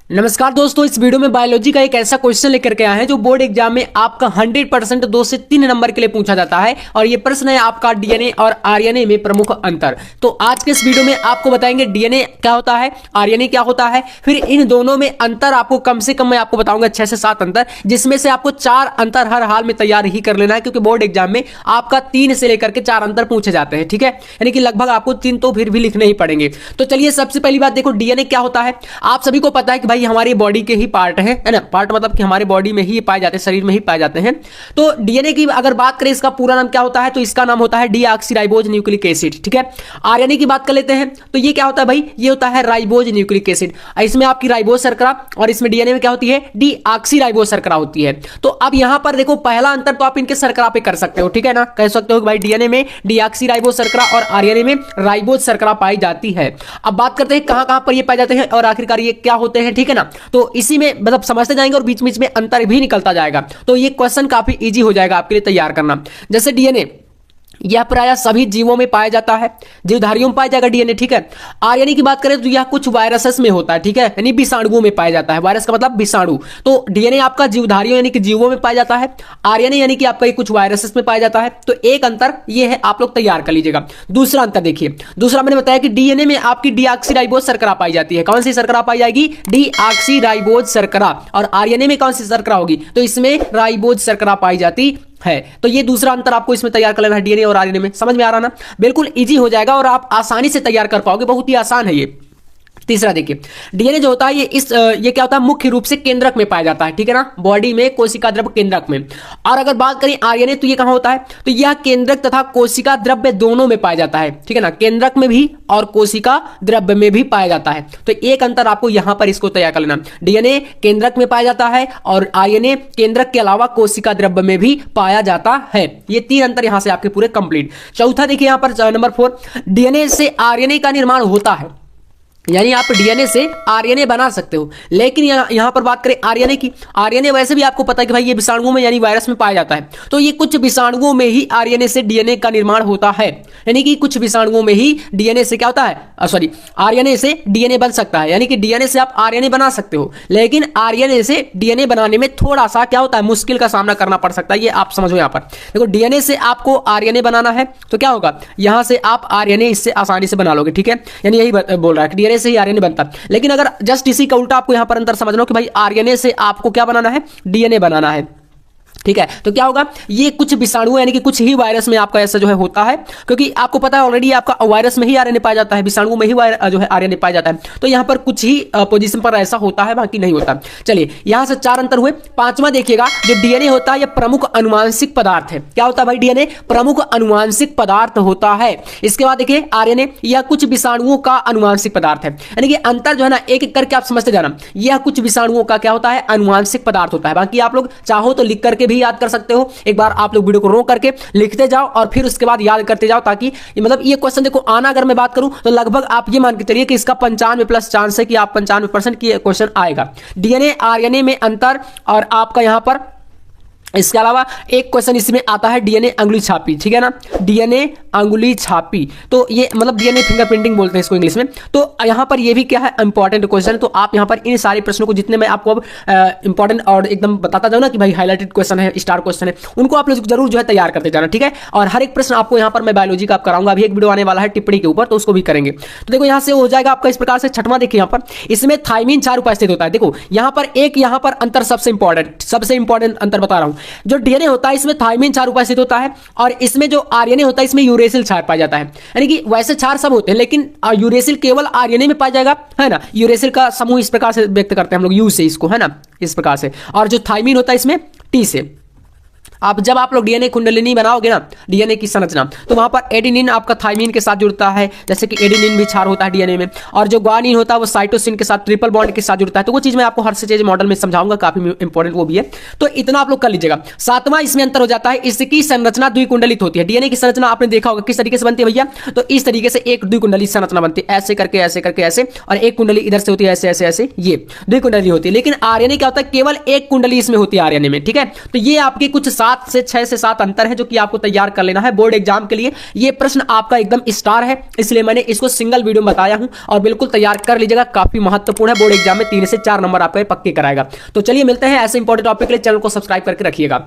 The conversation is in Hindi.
नमस्कार दोस्तों, इस वीडियो में बायोलॉजी का एक ऐसा क्वेश्चन लेकर के आए हैं जो बोर्ड एग्जाम में आपका 100% 2 से 3 नंबर के लिए पूछा जाता है। और ये प्रश्न है आपका डीएनए और आरएनए में प्रमुख अंतर। तो आज के इस वीडियो में आपको बताएंगे डीएनए क्या होता है, आरएनए क्या होता है, फिर इन दोनों में अंतर आपको कम से कम मैं आपको बताऊंगा 6 से 7 अंतर, जिसमें से आपको 4 अंतर हर हाल में तैयार ही कर लेना है, क्योंकि बोर्ड एग्जाम में आपका 3 से लेकर के 4 अंतर पूछे जाते हैं। ठीक है, यानी कि लगभग आपको 3 तो फिर भी लिखने ही पड़ेंगे। तो चलिए सबसे पहली बात देखो, डीएनए क्या होता है। आप सभी को पता है कि भाई हमारी बॉडी के ही पार्ट है ना, पार्ट मतलब कि हमारे बॉडी में ही पाए जाते हैं, शरीर में ही पाए जाते हैं। तो डीएनए की अगर बात करें, इसका पूरा नाम क्या होता है, तो इसका नाम होता है डीऑक्सीराइबोज न्यूक्लिक एसिड। ठीक है, आरएनए की बात कर लेते हैं, तो ये क्या होता है भाई, ये होता है राइबोज न्यूक्लिक एसिड। इसमें आपकी राइबोज शर्करा और इसमें डीएनए में क्या होती है, डीऑक्सीराइबोज शर्करा होती है। तो अब यहां पर देखो, पहला अंतर तो आप इनके शर्करा पे कर सकते हो। ठीक है ना, कह सकते हो कि भाई डीएनए में डीऑक्सीराइबोज शर्करा और आरएनए में राइबोज शर्करा पाई जाती है। अब बात करते हैं कहां कहां पर ये पाए जाते हैं और आखिरकार ये क्या होते हैं। ठीक है ना, तो इसी में मतलब समझते जाएंगे और बीच बीच में अंतर भी निकलता जाएगा। तो ये क्वेश्चन काफी इजी हो जाएगा आपके लिए तैयार करना। जैसे डीएनए यह प्रायः सभी जीवों में पाया जाता है, जीवधारियों में पाया जाएगा डीएनए। ठीक है, आरएनए की बात करें तो यह कुछ वायरसेस में होता है। ठीक है, यानी विषाणुओं में पाया जाता है। वायरस का मतलब विषाणु। तो डीएनए आपका जीवधारियों यानी कि जीवों में पाया जाता है, आरएनए यानी कि आपका कुछ वायरसेस में पाया जाता है। तो एक अंतर यह है, आप लोग तैयार कर लीजिएगा। दूसरा अंतर देखिए, दूसरा मैंने बताया कि डीएनए में आपकी डीऑक्सीराइबोज शर्करा पाई जाती है। कौन सी शर्करा पाई जाएगी, डीऑक्सीराइबोज शर्करा। और आरएनए में कौन सी शर्करा होगी, तो इसमें राइबोज शर्करा पाई जाती है। तो ये दूसरा अंतर आपको इसमें तैयार कर लेना है, डीएनए और आरएनए में। समझ में आ रहा ना, बिल्कुल इजी हो जाएगा और आप आसानी से तैयार कर पाओगे, बहुत ही आसान है ये। तीसरा देखिए, डीएनए जो होता है ये क्या होता है, मुख्य रूप से केंद्रक में पाया जाता है। ठीक है ना, बॉडी में कोशिका द्रव्य केंद्रक में। और अगर बात करें आरएनए, तो ये कहां होता है, तो यह केंद्रक तथा कोशिका द्रव्य दोनों में पाया जाता है। ठीक है ना, केंद्रक में भी और कोशिका द्रव्य में भी पाया जाता है। तो एक अंतर आपको यहां पर इसको तैयार कर लेना, डीएनए केंद्रक में पाया जाता है और आरएनए केंद्रक के अलावा कोशिका द्रव्य में भी पाया जाता है। ये 3 अंतर यहां से आपके पूरे कंप्लीट। चौथा देखिए यहां पर नंबर 4, डीएनए से आरएनए का निर्माण होता है, यानी आप डीएनए से आरएनए बना सकते हो। लेकिन यहां पर बात करें आरएनए की, आरएनए वैसे भी आपको पता है कि भाई ये विषाणुओं में यानी वायरस में पाया जाता है। तो ये कुछ विषाणुओं में ही आरएनए से डीएनए का निर्माण होता है, यानी कि कुछ विषाणुओं में ही डीएनए से क्या होता है, आरएनए से डीएनए बन सकता है। यानी कि डीएनए से आप आरएनए बना सकते हो, लेकिन आरएनए से डीएनए बनाने में थोड़ा सा क्या होता है, मुश्किल का सामना करना पड़ सकता है। ये आप समझो। यहां पर देखो, डीएनए से आपको आरएनए बनाना है तो क्या होगा, यहां से आप आरएनए इससे आसानी से बना लोगे। ठीक है, यानी यही बोल रहा है कि डीएनए से ही आरएनए बनता है। लेकिन अगर जस्ट इसी का उल्टा आपको यहां पर अंतर समझना हो कि भाई आरएनए से आपको क्या बनाना है, डीएनए बनाना है। ठीक है, तो क्या होगा, ये कुछ विषाणु यानी कि कुछ ही वायरस में आपका ऐसा जो है होता है, क्योंकि आपको पता है ऑलरेडी आपका वायरस में ही आरएनए पाया जाता है, विषाणु में ही जो है आरएनए पाया जाता है। तो यहां पर कुछ ही पोजीशन पर ऐसा होता है, बाकी नहीं होता। चलिए, यहां से 4 अंतर हुए। 5वां देखिएगा, जो डीएनए होता है यह प्रमुख अनुवांशिक पदार्थ है। क्या होता है भाई, डीएनए प्रमुख अनुवांशिक पदार्थ होता है। इसके बाद देखिए आरएनए, यह कुछ विषाणुओं का अनुवांशिक पदार्थ है। यानी कि अंतर जो है ना, एक एक करके आप समझते जाना। यह कुछ विषाणुओं का क्या होता है, अनुवांशिक पदार्थ होता है। बाकी आप लोग चाहो तो लिख करके भी याद कर सकते हो। एक बार आप लोग वीडियो को रोक करके लिखते जाओ और फिर उसके बाद याद करते जाओ, ताकि मतलब ये क्वेश्चन देखो आना, अगर मैं बात करूं तो लगभग आप ये मान के चलिए कि इसका 95+ चांस है कि आप 95% की क्वेश्चन आएगा। डीएनए आरएनए में अंतर, और आपका यहां पर इसके अलावा एक क्वेश्चन इसमें आता है, डीएनए अंगुली छापी। ठीक है ना, डीएनए अंगुली छापी, तो ये मतलब डीएनए फिंगरप्रिंटिंग बोलते हैं इसको इंग्लिश में। तो यहां पर ये भी क्या है, इंपॉर्टेंट क्वेश्चन है। तो आप यहां पर इन सारे प्रश्नों को, जितने मैं आपको अब इंपॉर्टेंट और एकदम बताता जाऊं ना कि भाई हाईलाइटेड क्वेश्चन है, स्टार क्वेश्चन है, उनको आप लोग जरूर जो है तैयार करते जाना। ठीक है, और हर एक प्रश्न आपको यहां पर मैं बायोलॉजी का आप कराऊंगा। अभी एक वीडियो आने वाला है टिप्पणी के ऊपर, तो उसको भी करेंगे। तो देखो यहां से हो जाएगा आपका इस प्रकार से। 6वां देखिए, यहां पर इसमें थायमीन 4 उपस्थित होता है। देखो यहां पर यहां पर अंतर सबसे इंपॉर्टेंट अंतर बता रहा हूं। जो डीएनए होता है इसमें थायमीन 4 उपस्थित होता है, और इसमें जो आरएनए होता है इसमें यूरेसिल 4 पाया जाता है। यानी कि वैसे 4 सब होते हैं, लेकिन यूरेसिल केवल आरएनए में पाया जाएगा, है ना। यूरेसिल का समूह इस प्रकार से व्यक्त करते हैं हम लोग, यू से इसको, है ना, इस प्रकार से। और जो थायमीन होता है इसमें टी से। अब जब आप लोग डीएनए कुंडलिनी बनाओगे ना, डीएनए की संरचना, तो वहां पर एडेनिन आपका थायमीन के साथ जुड़ता है, जैसे कि एडेनिन भी 4 होता है डीएनए में। और जो ग्वानिन होता है वो साइटोसिन के साथ ट्रिपल बॉन्ड के साथ जुड़ता है। तो वो चीज मैं आपको हर चीज मॉडल में समझाऊंगा, काफी इंपॉर्टेंट वो भी है। तो इतना आप लोग कर लीजिएगा। 7वां इसमें अंतर हो जाता है, इसकी संरचना द्विकुंडलित होती है। डीएनए की संरचना आपने देखा होगा किस तरीके से बनती है भैया, तो इस तरीके से एक द्विकुंडलित संरचना बनती है, ऐसे करके ऐसे करके ऐसे, और एक कुंडली इधर से होती है ऐसे ऐसे ऐसे, ये द्विकुंडली होती है। लेकिन आरएनए क्या होता है, केवल एक कुंडली इसमें होती है आरएनए में। ठीक है, तो ये आपकी कुछ कुछ 7 से 6 से 7 अंतर है जो कि आपको तैयार कर लेना है बोर्ड एग्जाम के लिए। ये प्रश्न आपका एकदम स्टार है, इसलिए मैंने इसको सिंगल वीडियो में बताया हूं और बिल्कुल तैयार कर लीजिएगा, काफी महत्वपूर्ण है, बोर्ड एग्जाम में 3 से 4 नंबर आपके पक्के कराएगा। तो चलिए मिलते हैं ऐसे इंपॉर्टेंट टॉपिक के लिए, चैनल को सब्सक्राइब करके रखिएगा।